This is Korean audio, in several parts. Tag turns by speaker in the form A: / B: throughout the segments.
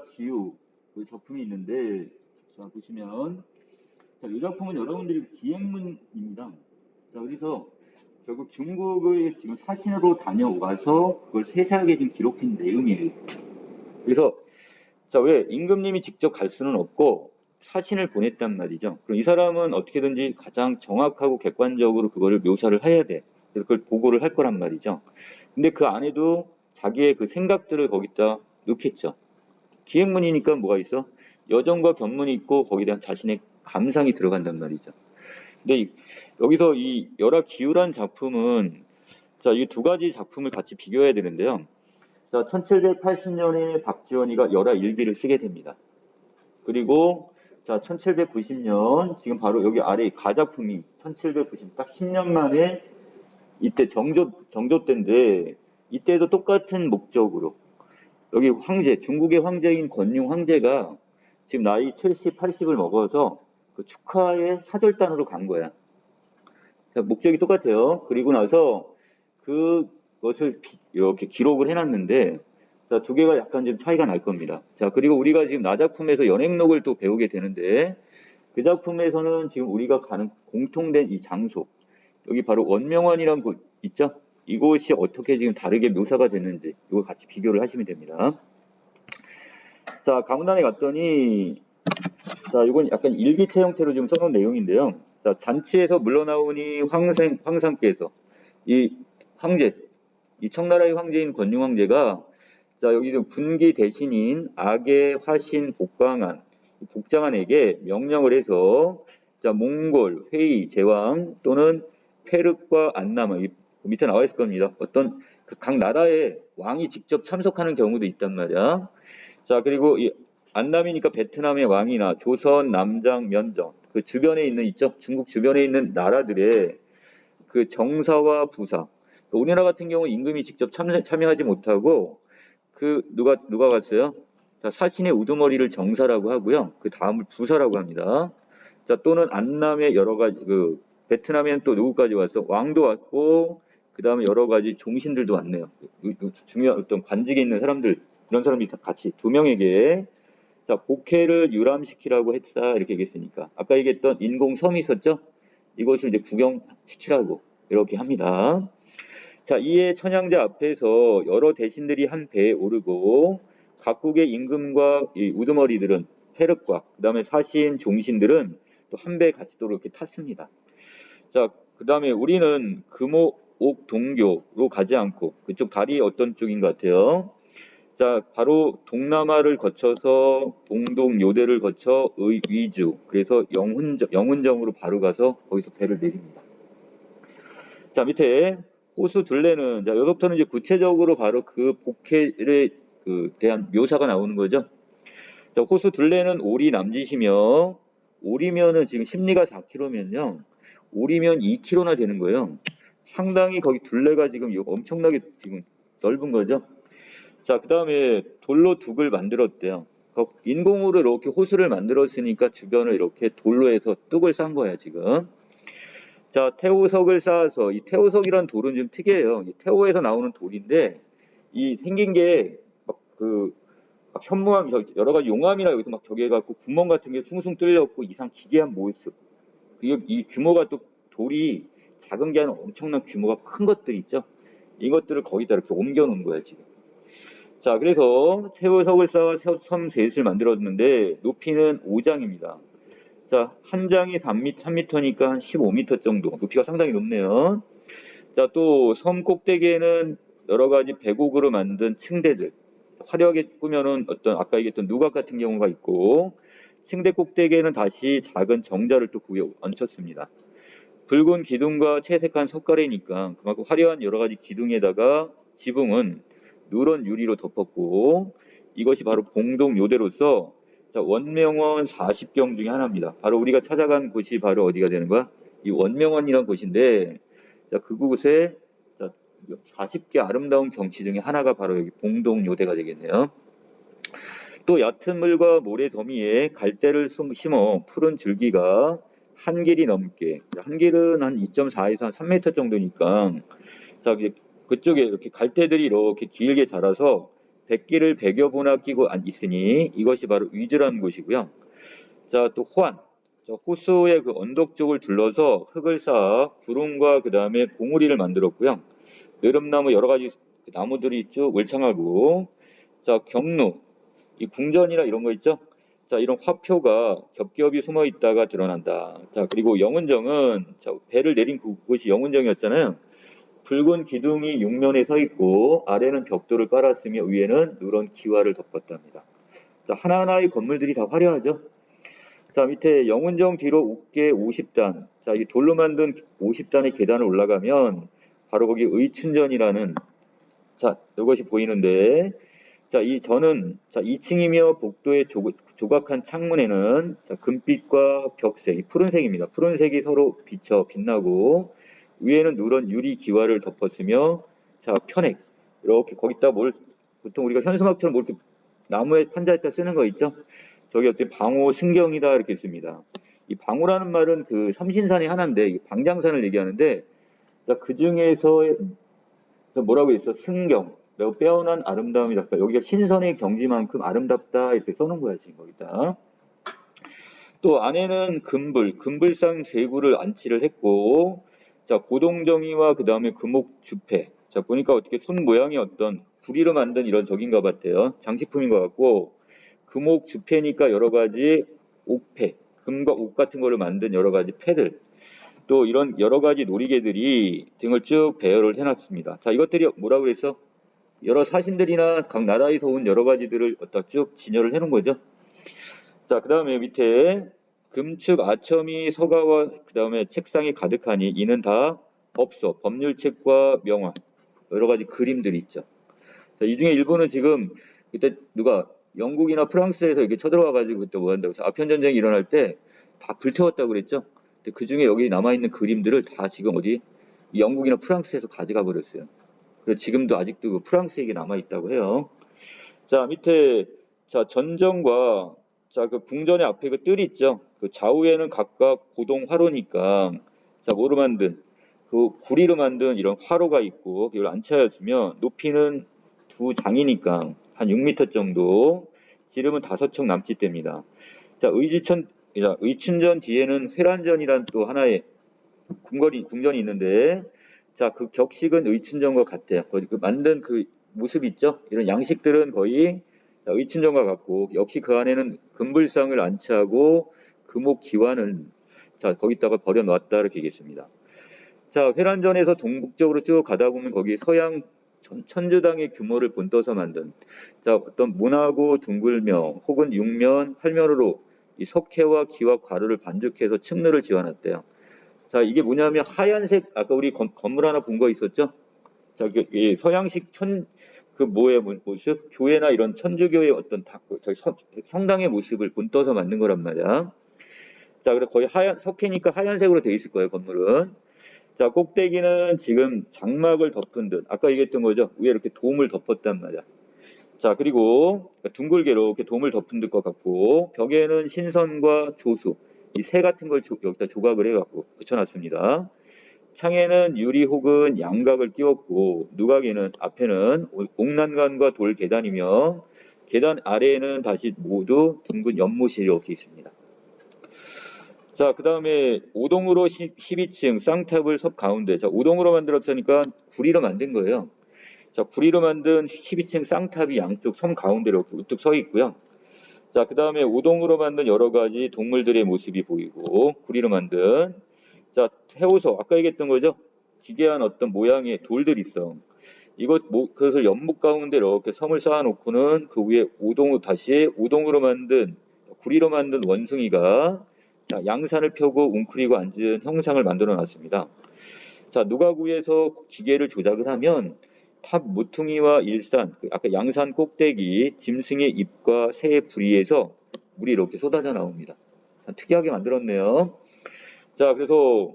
A: 기후 그 작품이 있는데, 자 보시면, 자, 이 작품은 여러분들이 기행문입니다. 자, 그래서 결국 중국을 지금 사신으로 다녀와서 그걸 세세하게 좀 기록한 내용이에요. 그래서 자, 왜 임금님이 직접 갈 수는 없고 사신을 보냈단 말이죠. 그럼 이 사람은 어떻게든지 가장 정확하고 객관적으로 그거를 묘사를 해야 돼. 그래서 그걸 보고를 할 거란 말이죠. 근데 그 안에도 자기의 그 생각들을 거기다 넣겠죠. 기행문이니까 뭐가 있어? 여정과 견문이 있고 거기에 대한 자신의 감상이 들어간단 말이죠. 근데 여기서 이 열하기우란 작품은, 자, 이 두 가지 작품을 같이 비교해야 되는데요. 자, 1780년에 박지원이가 열하일기를 쓰게 됩니다. 그리고 자, 1790년 지금 바로 여기 아래 가작품이 1790, 딱 10년 만에 이때 정조 때인데, 이때도 똑같은 목적으로 여기 황제, 중국의 황제인 건융 황제가 지금 나이 70, 80을 먹어서 그 축하의 사절단으로 간 거야. 자, 목적이 똑같아요. 그리고 나서 그것을 이렇게 기록을 해놨는데, 자, 두 개가 약간 좀 차이가 날 겁니다. 자, 그리고 우리가 지금 나작품에서 연행록을 또 배우게 되는데, 그 작품에서는 지금 우리가 가는 공통된 이 장소, 여기 바로 원명원이라는 곳 있죠? 이곳이 어떻게 지금 다르게 묘사가 됐는지 이거 같이 비교를 하시면 됩니다. 자, 강원단에 갔더니, 자, 이건 약간 일기체 형태로 지금 써놓은 내용인데요. 자, 잔치에서 물러나오니 황상께서 이 황제, 이 청나라의 황제인 건융 황제가, 자, 여기 분기 대신인 악의 화신 복장한에게 명령을 해서, 자, 몽골, 회의, 제왕 또는 페르과 안남, 밑에 나와 있을 겁니다. 어떤 각 나라의 왕이 직접 참석하는 경우도 있단 말이야. 자, 그리고 이 안남이니까 베트남의 왕이나 조선, 남장, 면정, 그 주변에 있죠? 중국 주변에 있는 나라들의 그 정사와 부사. 우리나라 같은 경우 임금이 직접 참여하지 못하고 누가 갔어요? 자, 사신의 우두머리를 정사라고 하고요. 그 다음을 부사라고 합니다. 자, 또는 안남의 여러 가지 베트남에는 또 누구까지 왔어? 왕도 왔고 그 다음에 여러 가지 종신들도 왔네요. 중요한 어떤 관직에 있는 사람들, 이런 사람들이 다 같이 두 명에게, 자, 복해를 유람시키라고 했다 이렇게 얘기했으니까 아까 얘기했던 인공섬이 있었죠? 이것을 이제 구경시키라고 이렇게 합니다. 자, 이에 천양자 앞에서 여러 대신들이 한 배에 오르고 각국의 임금과 이 우두머리들은 페르과, 그 다음에 사신, 종신들은 또 한 배에 같이 또 이렇게 탔습니다. 자, 그 다음에 우리는 금옥 동교로 가지 않고 그쪽 다리 어떤 쪽인 것 같아요? 자, 바로 동남아를 거쳐서 동동 요대를 거쳐 위주, 그래서 영훈정으로 바로 가서 거기서 배를 내립니다. 자, 밑에 호수 둘레는, 자, 여기부터는 이제 구체적으로 바로 그 복해에 대한 묘사가 나오는 거죠. 자, 호수 둘레는 오리 남짓이며, 오리면은 지금 심리가 4km면요. 오리면 2km나 되는 거예요. 상당히 거기 둘레가 지금 엄청나게 지금 넓은 거죠. 자, 그 다음에 돌로 둑을 만들었대요. 인공으로 이렇게 호수를 만들었으니까 주변을 이렇게 돌로 해서 뚝을 싼 거야, 지금. 자, 태호석을 쌓아서, 이 태호석이란 돌은 좀 특이해요. 이 태호에서 나오는 돌인데, 이 생긴 게, 막 현무암, 여러 가지 용암이나 여기서 막 저기 해갖고 구멍 같은 게 숭숭 뚫렸고 이상 기괴한 모습. 이 규모가 또 돌이 작은 게 아니라 엄청난 규모가 큰 것들 있죠? 이것들을 거기다 이렇게 옮겨 놓은 거야, 지금. 자, 그래서 태호석을 쌓아 섬 셋을 만들었는데, 높이는 5장입니다. 자, 한 장이 3m니까 한 15m 정도. 높이가 상당히 높네요. 자, 또 섬 꼭대기에는 여러 가지 백옥으로 만든 층대들. 화려하게 꾸며놓은 어떤 아까 얘기했던 누각 같은 경우가 있고, 층대 꼭대기에는 다시 작은 정자를 또 구겨 얹혔습니다. 붉은 기둥과 채색한 석가래니까 그만큼 화려한 여러 가지 기둥에다가 지붕은 누런 유리로 덮었고, 이것이 바로 봉동요대로서, 자, 원명원 40경 중에 하나입니다. 바로 우리가 찾아간 곳이 바로 어디가 되는 거야? 이 원명원이라는 곳인데, 자, 그곳에 40개 아름다운 경치 중에 하나가 바로 여기 봉동요대가 되겠네요. 또 얕은 물과 모래 더미에 갈대를 심어 푸른 줄기가 한 길이 넘게, 한 길은 한 2.4에서 한 3m 정도니까, 자, 그쪽에 이렇게 갈대들이 이렇게 길게 자라서 백기를 100여 보나 끼고 있으니 이것이 바로 위즈라는 곳이고요. 자, 또 호안. 자, 호수의 그 언덕 쪽을 둘러서 흙을 쌓아 구름과 그 다음에 봉우리를 만들었고요. 느릅나무 여러 가지 나무들이 쭉 울창하고, 자, 경루. 이 궁전이나 이런 거 있죠? 자, 이런 화표가 겹겹이 숨어 있다가 드러난다. 자, 그리고 영운정은, 자, 배를 내린 그곳이 영운정이었잖아요. 붉은 기둥이 육면에 서 있고 아래는 벽돌을 깔았으며 위에는 누런 기와를 덮었답니다. 자, 하나하나의 건물들이 다 화려하죠. 자, 밑에 영운정 뒤로 옥계 50단. 자, 이 돌로 만든 50단의 계단을 올라가면 바로 거기 의춘전이라는, 자, 이것이 보이는데, 자, 이 전은, 자, 2층이며 복도의 조각한 창문에는, 자, 금빛과 벽색, 이 푸른색입니다. 푸른색이 서로 비쳐 빛나고 위에는 누런 유리 기와를 덮었으며, 자, 편액. 이렇게 거기다 보통 우리가 현수막처럼 뭐 이렇게 나무에 판자에다 쓰는 거 있죠? 저기 어떻게 방호 승경이다 이렇게 씁니다. 이 방호라는 말은 그 삼신산의 하나인데 방장산을 얘기하는데, 자, 그 중에서 뭐라고 했어? 승경. 매우 빼어난 아름다움이다. 여기가 신선의 경지만큼 아름답다 이렇게 써놓은 거야 지금 거기다. 또 안에는 금불상 제구를 안치를 했고, 자, 고동정이와 그 다음에 금옥주패. 자, 보니까 어떻게 손 모양이 어떤 구리로 만든 이런 적인가 같아요. 장식품인 것 같고, 금옥주패니까 여러 가지 옥패, 금과 옥 같은 거를 만든 여러 가지 패들, 또 이런 여러 가지 놀이개들이 등을 쭉 배열을 해놨습니다. 자, 이것들이 뭐라고 그랬어? 여러 사신들이나 각 나라에서 온 여러 가지들을 갖다 쭉 진열을 해놓은 거죠. 자, 그 다음에 밑에 금축 아첨이 서가와 그 다음에 책상이 가득하니 이는 다 법서, 법률책과 명화, 여러 가지 그림들이 있죠. 자, 이 중에 일부는 지금 그때 누가 영국이나 프랑스에서 이렇게 쳐들어와가지고 그때 뭐 한다고 해서 아편 전쟁이 일어날 때 다 불태웠다고 그랬죠. 근데 그 중에 여기 남아있는 그림들을 다 지금 어디 영국이나 프랑스에서 가져가 버렸어요. 그래서 지금도 아직도 그 프랑스에게 남아있다고 해요. 자, 밑에, 자, 전정과, 자, 그 궁전의 앞에 그 뜰이 있죠. 그 좌우에는 각각 고동 화로니까, 자, 뭐로 만든, 그 구리로 만든 이런 화로가 있고, 이걸 안차였으며, 높이는 두 장이니까, 한 6m 정도, 지름은 5척 남짓됩니다. 자, 의춘전 뒤에는 회란전이란 또 하나의 궁전이 있는데, 자, 그 격식은 의춘전과 같대요. 그 만든 그 모습 있죠? 이런 양식들은 거의 의춘전과 같고, 역시 그 안에는 금불상을 안치하고 금옥 기관을, 자, 거기다가 버려놓았다 이렇게 얘기했습니다. 자, 회란전에서 동북쪽으로 쭉 가다 보면 거기 서양 천주당의 규모를 본떠서 만든, 자, 어떤 문하고 둥글며 혹은 육면, 팔면으로 이 석회와 기와 가루를 반죽해서 층르를 지어놨대요. 자, 이게 뭐냐면 하얀색, 아까 우리 건물 하나 본 거 있었죠? 자, 이 서양식 그 뭐의 모습? 교회나 이런 천주교의 어떤 성당의 모습을 본떠서 만든 거란 말이야. 자, 그래서 거의 석회니까 하얀색으로 돼 있을 거예요, 건물은. 자, 꼭대기는 지금 장막을 덮은 듯, 아까 얘기했던 거죠? 위에 이렇게 돔을 덮었단 말이야. 자, 그리고 둥글게 이렇게 돔을 덮은 듯 같고, 벽에는 신선과 조수, 이 새 같은 걸 여기다 조각을 해갖고 붙여놨습니다. 창에는 유리 혹은 양각을 끼웠고, 누각에는 앞에는 옥난간과 돌 계단이며, 계단 아래에는 다시 모두 둥근 연못이 이렇게 있습니다. 자, 그 다음에 5동으로 12층 쌍탑을 섭 가운데, 자, 5동으로 만들었으니까 구리로 만든 거예요. 자, 구리로 만든 12층 쌍탑이 양쪽 섬 가운데로 우뚝 서 있고요. 자, 그 다음에 5동으로 만든 여러 가지 동물들의 모습이 보이고, 구리로 만든, 자, 해오서, 아까 얘기했던 거죠? 기괴한 어떤 모양의 돌들이 있어. 그것을 연못 가운데 이렇게 섬을 쌓아놓고는 그 위에 다시 5동으로 만든, 구리로 만든 원숭이가, 자, 양산을 펴고 웅크리고 앉은 형상을 만들어 놨습니다. 자, 누가구에서 기계를 조작을 하면 탑 모퉁이와 일산, 아까 양산 꼭대기, 짐승의 입과 새의 부리에서 물이 이렇게 쏟아져 나옵니다. 특이하게 만들었네요. 자, 그래서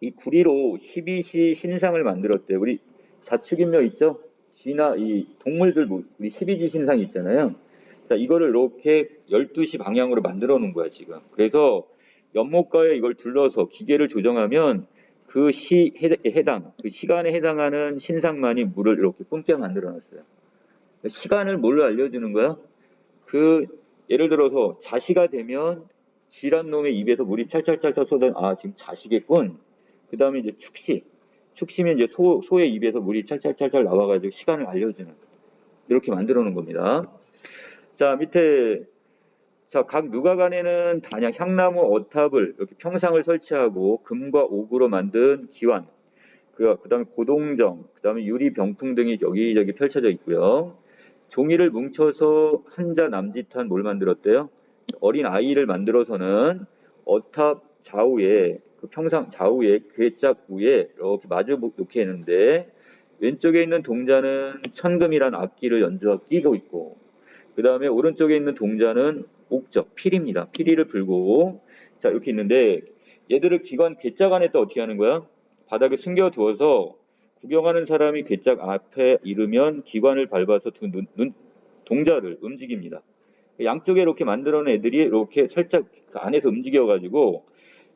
A: 이 구리로 12시 신상을 만들었대요. 우리 자축인묘 있죠? 쥐나 이 동물들, 우리 12지 신상 있잖아요. 자, 이거를 이렇게 12시 방향으로 만들어 놓은 거야, 지금. 그래서 연못가에 이걸 둘러서 기계를 조정하면 그 그 시간에 해당하는 신상만이 물을 이렇게 뿜게 만들어 놨어요. 시간을 뭘로 알려주는 거야? 그 예를 들어서 자시가 되면 쥐란 놈의 입에서 물이 찰찰찰찰 쏟아 지금 자시겠군. 그 다음에 이제 축시. 축시면 이제 소의 입에서 물이 찰찰찰찰 나와가지고 시간을 알려주는. 이렇게 만들어 놓은 겁니다. 자, 밑에 자, 각 누가간에는 단양 향나무 어탑을 이렇게 평상을 설치하고 금과 옥으로 만든 기완, 그다음에 고동정, 그다음에 유리 병풍 등이 여기저기 펼쳐져 있고요. 종이를 뭉쳐서 한자 남짓한 뭘 만들었대요? 어린 아이를 만들어서는 어탑 좌우에 그 평상 좌우에 괴짝 위에 이렇게 마주 놓게 했는데 왼쪽에 있는 동자는 천금이란 악기를 연주하고 끼고 있고 그 다음에 오른쪽에 있는 동자는 옥적, 피리입니다. 피리를 불고 자 이렇게 있는데 얘들을 기관 괴짝 안에 또 어떻게 하는 거야? 바닥에 숨겨두어서 구경하는 사람이 괴짝 앞에 이르면 기관을 밟아서 동자를 움직입니다. 양쪽에 이렇게 만들어놓은 애들이 이렇게 살짝 그 안에서 움직여가지고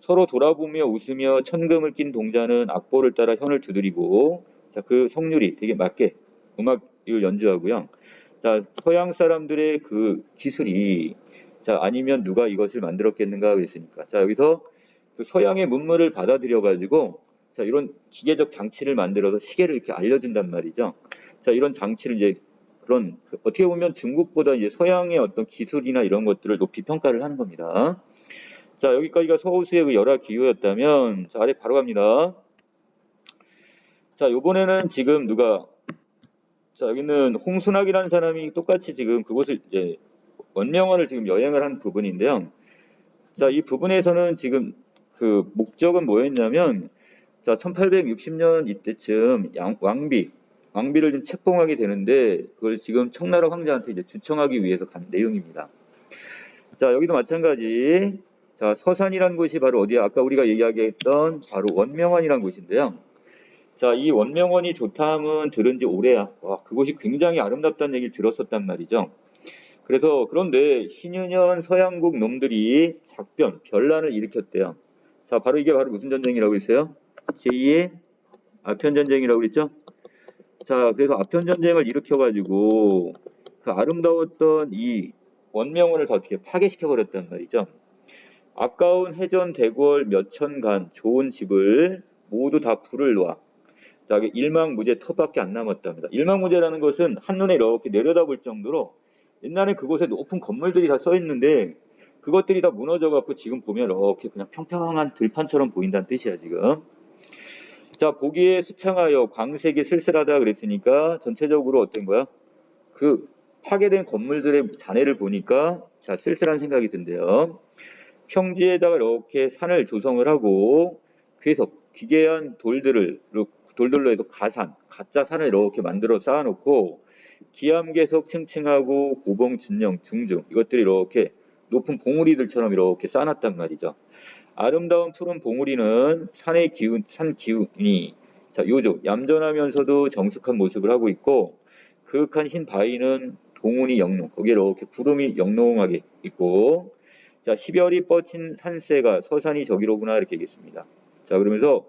A: 서로 돌아보며 웃으며 천금을 낀 동자는 악보를 따라 현을 두드리고 자, 그 성률이 되게 맞게 음악을 연주하고요. 자, 서양 사람들의 그 기술이 자, 아니면 누가 이것을 만들었겠는가 그랬으니까. 자, 여기서 그 서양의 문물을 받아들여 가지고 자, 이런 기계적 장치를 만들어서 시계를 이렇게 알려준단 말이죠. 자, 이런 장치를 이제 그런 어떻게 보면 중국보다 이제 서양의 어떤 기술이나 이런 것들을 높이 평가를 하는 겁니다. 자, 여기까지가 서우수의 그 열화 기호였다면 자, 아래 바로 갑니다. 자, 요번에는 지금 누가 자, 여기는 홍순학이라는 사람이 똑같이 지금 그곳을 이제 원명원을 지금 여행을 한 부분인데요. 자, 이 부분에서는 지금 그 목적은 뭐였냐면 자, 1860년 이때쯤 왕비를 좀 책봉하게 되는데 그걸 지금 청나라 황제한테 이제 주청하기 위해서 간 내용입니다. 자, 여기도 마찬가지. 자, 서산이라는 곳이 바로 어디야? 아까 우리가 이야기했던 바로 원명원이라는 곳인데요. 자, 이 원명원이 좋다함은 들은 지 오래야. 와, 그곳이 굉장히 아름답다는 얘기를 들었었단 말이죠. 그래서 그런데 신유년 서양국 놈들이 작변, 변란을 일으켰대요. 자, 바로 이게 바로 무슨 전쟁이라고 했어요? 제2의 아편전쟁이라고 그랬죠? 자, 그래서 아편전쟁을 일으켜가지고 그 아름다웠던 이 원명원을 다 어떻게 파괴시켜버렸단 말이죠. 아까운 해전 대궐 몇천간 좋은 집을 모두 다 불을 놔. 자, 일망무제 터밖에 안 남았답니다. 일망무제라는 것은 한눈에 이렇게 내려다볼 정도로 옛날에 그곳에 높은 건물들이 다 써 있는데 그것들이 다 무너져갖고 지금 보면 이렇게 그냥 평평한 들판처럼 보인다는 뜻이야 지금. 자, 보기에 수창하여 광색이 쓸쓸하다 그랬으니까 전체적으로 어떤 거야? 그 파괴된 건물들의 잔해를 보니까 자, 쓸쓸한 생각이 든대요. 평지에다가 이렇게 산을 조성을 하고 그래서 기괴한 돌들로 해서 가짜 산을 이렇게 만들어 쌓아놓고 기암괴석 층층하고 고봉진령 중중 이것들이 이렇게 높은 봉우리들처럼 이렇게 쌓아놨단 말이죠. 아름다운 푸른 봉우리는 산 기운이 자, 요조 얌전하면서도 정숙한 모습을 하고 있고 그윽한 흰 바위는 동운이 영롱 거기에 이렇게 구름이 영롱하게 있고 자 10열이 뻗친 산세가 서산이 저기로구나 이렇게 얘기했습니다. 자 그러면서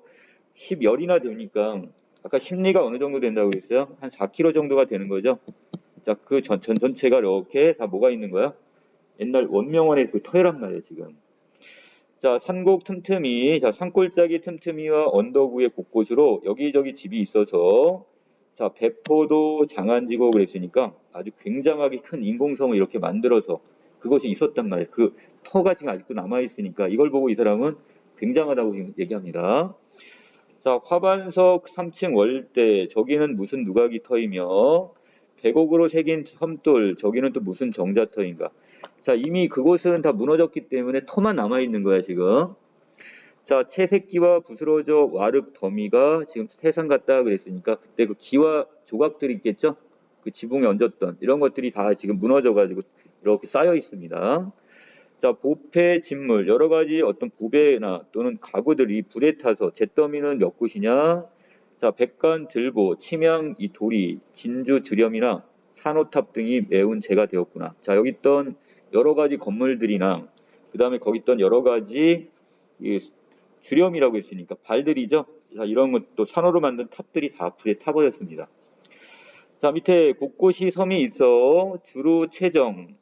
A: 10열이나 되니까 아까 심리가 어느 정도 된다고 그랬어요? 한 4km 정도가 되는 거죠. 자 그 전체가 이렇게 다 뭐가 있는 거야? 옛날 원명원의 그 터이란 말이에요 지금. 자, 산곡 틈틈이, 자, 산골짜기 틈틈이와 언덕 위에 곳곳으로 여기저기 집이 있어서, 자, 백포도 장안지고 그랬으니까 아주 굉장하게 큰 인공섬을 이렇게 만들어서 그것이 있었단 말이에요. 그 터가 지금 아직도 남아있으니까 이걸 보고 이 사람은 굉장하다고 지금 얘기합니다. 자, 화반석 3층 월대, 저기는 무슨 누각이 터이며, 백옥으로 새긴 섬돌, 저기는 또 무슨 정자터인가. 자, 이미 그곳은 다 무너졌기 때문에 터만 남아있는 거야, 지금. 자, 채새끼와 부스러져 와륵 더미가 지금 태산 같다 그랬으니까 그때 그 기와 조각들이 있겠죠? 그 지붕에 얹었던 이런 것들이 다 지금 무너져가지고 이렇게 쌓여 있습니다. 자, 보패 진물 여러 가지 어떤 보배나 또는 가구들이 불에 타서 잿더미는 몇 곳이냐? 자, 백간 들보, 침양 이 돌이 진주 주렴이나 산호탑 등이 매운 재가 되었구나. 자, 여기 있던 여러 가지 건물들이나 그 다음에 거기 있던 여러 가지 이 주렴이라고 했으니까 발들이죠. 자, 이런 것도 산호로 만든 탑들이 다 불에 타버렸습니다. 자, 밑에 곳곳이 섬이 있어 주로 채정.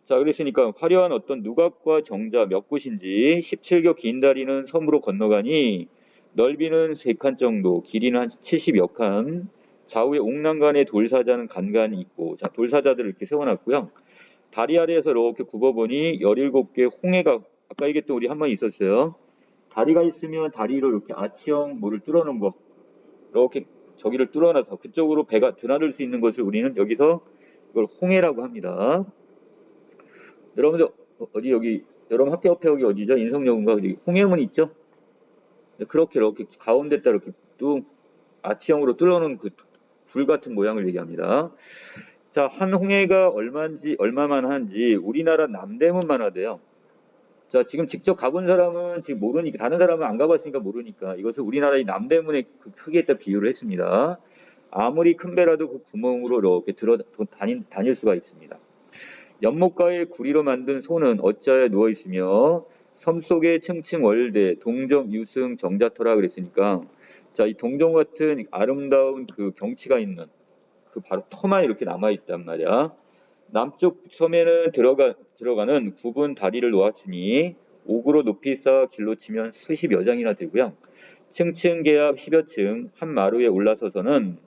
A: 자, 그랬으니까 화려한 어떤 누각과 정자 몇 곳인지 17겨 긴 다리는 섬으로 건너가니 넓이는 3칸 정도, 길이는 한 70여 칸, 좌우에 옥난간에 돌사자는 간간이 있고, 자, 돌사자들을 이렇게 세워놨고요. 다리 아래에서 이렇게 굽어보니 17개 홍해가, 아까 이게 또 우리 한 번 있었어요. 다리가 있으면 다리를 이렇게 아치형 뭐를 뚫어놓은 거, 이렇게 저기를 뚫어놔서 그쪽으로 배가 드나들 수 있는 것을 우리는 여기서 이걸 홍해라고 합니다. 여러분들 어디 여기 여러분 학교 옆에 여기 어디죠? 인성여고인가 어디 홍해문 있죠? 네, 그렇게 이렇게 가운데다 이렇게 뚝 아치형으로 뚫어놓은 그 불 같은 모양을 얘기합니다. 자, 한 홍해가 얼마만 한지 우리나라 남대문만 하대요. 자, 지금 직접 가본 사람은 지금 모르니까, 다른 사람은 안 가봤으니까 모르니까 이것을 우리나라의 남대문의 그 크기에다 비유를 했습니다. 아무리 큰 배라도 그 구멍으로 이렇게 다닐 수가 있습니다. 연못가의 구리로 만든 소는 어짜에 누워 있으며 섬 속에 층층 월대 동정 유승 정자터라 그랬으니까, 자, 이 동정 같은 아름다운 그 경치가 있는 그 바로 터만 이렇게 남아 있단 말이야. 남쪽 섬에는 들어가는 굽은 다리를 놓았으니 옥으로 높이 쌓아 길로 치면 수십여 장이나 되고요. 층층 계합 10여 층 한 마루에 올라서서는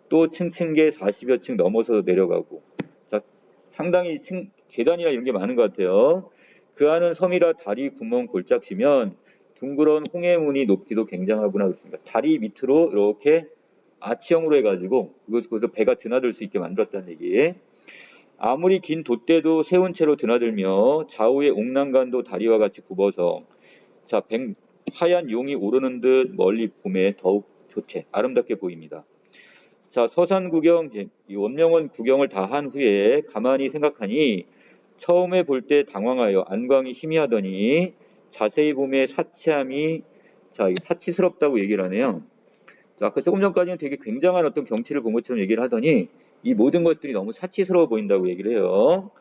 A: 또 층층계 40여 층 넘어서 내려가고, 자, 상당히 계단이나 이런 게 많은 것 같아요. 그 안은 섬이라 다리 구멍 골짝 치면 둥그런 홍해문이 높기도 굉장하구나 그렇습니다. 다리 밑으로 이렇게 아치형으로 해가지고 그것도 배가 드나들 수 있게 만들었다는 얘기. 아무리 긴 돛대도 세운 채로 드나들며 좌우의 옥난간도 다리와 같이 굽어서, 자, 하얀 용이 오르는 듯 멀리 보매 더욱 좋게 아름답게 보입니다. 자, 서산 구경, 이 원명원 구경을 다 한 후에 가만히 생각하니 처음에 볼 때 당황하여 안광이 희미하더니 자세히 보매 사치함이, 자, 이게 사치스럽다고 얘기를 하네요. 자, 아까 조금 전까지는 되게 굉장한 어떤 경치를 본 것처럼 얘기를 하더니 이 모든 것들이 너무 사치스러워 보인다고 얘기를 해요.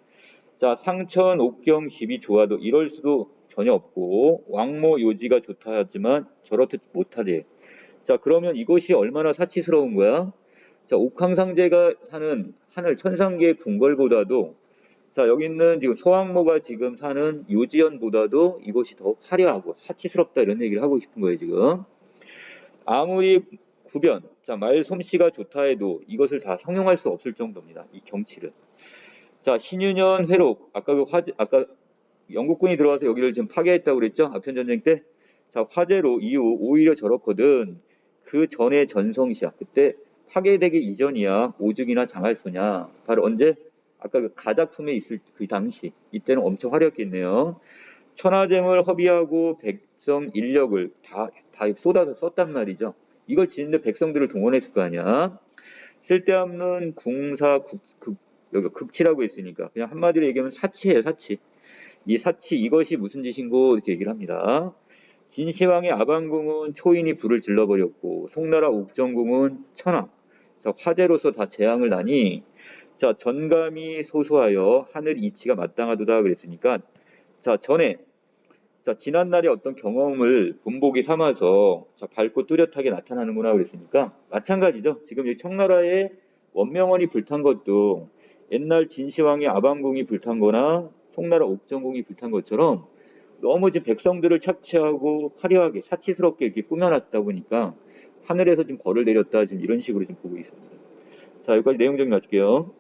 A: 자, 상천, 옥경, 집이 좋아도 이럴 수도 전혀 없고 왕모 요지가 좋다 하지만 저렇듯 못하대. 자, 그러면 이것이 얼마나 사치스러운 거야? 자, 옥황상제가 사는 하늘 천상계 궁궐보다도, 자, 여기 있는 지금 소왕모가 지금 사는 요지연보다도 이것이 더 화려하고 사치스럽다 이런 얘기를 하고 싶은 거예요, 지금. 아무리 구변, 자, 말 솜씨가 좋다 해도 이것을 다 형용할 수 없을 정도입니다. 이 경치를. 자, 신유년 회록, 아까 영국군이 들어와서 여기를 지금 파괴했다고 그랬죠? 아편전쟁 때. 자, 화재로 이후 오히려 저렇거든. 그 전에 전성시야. 그때 파괴되기 이전이야. 오죽이나 장할소냐. 바로 언제? 아까 그 가작품에 있을 그 당시. 이때는 엄청 화려했겠네요. 천하잼을 허비하고 백성 인력을 다 쏟아서 썼단 말이죠. 이걸 짓는데 백성들을 동원했을 거 아니야. 쓸데없는 여기 극치라고 했으니까 그냥 한마디로 얘기하면 사치예요, 사치. 이 사치 이것이 무슨 짓인고 이렇게 얘기를 합니다. 진시황의 아방궁은 초인이 불을 질러버렸고 송나라 옥정궁은 천황, 자, 화재로서 다 재앙을 나니, 자, 전감이 소소하여 하늘 이치가 마땅하도다 그랬으니까, 자, 자, 지난날의 어떤 경험을 본보기 삼아서, 자, 밝고 뚜렷하게 나타나는구나 그랬으니까 마찬가지죠. 지금 이 청나라의 원명원이 불탄 것도 옛날 진시황의 아방궁이 불탄 거나 송나라 옥정궁이 불탄 것처럼 너무 지금 백성들을 착취하고 화려하게 사치스럽게 이렇게 꾸며놨다 보니까 하늘에서 지금 벌을 내렸다 지금 이런 식으로 지금 보고 있습니다. 자, 여기까지 내용 정리 마칠게요.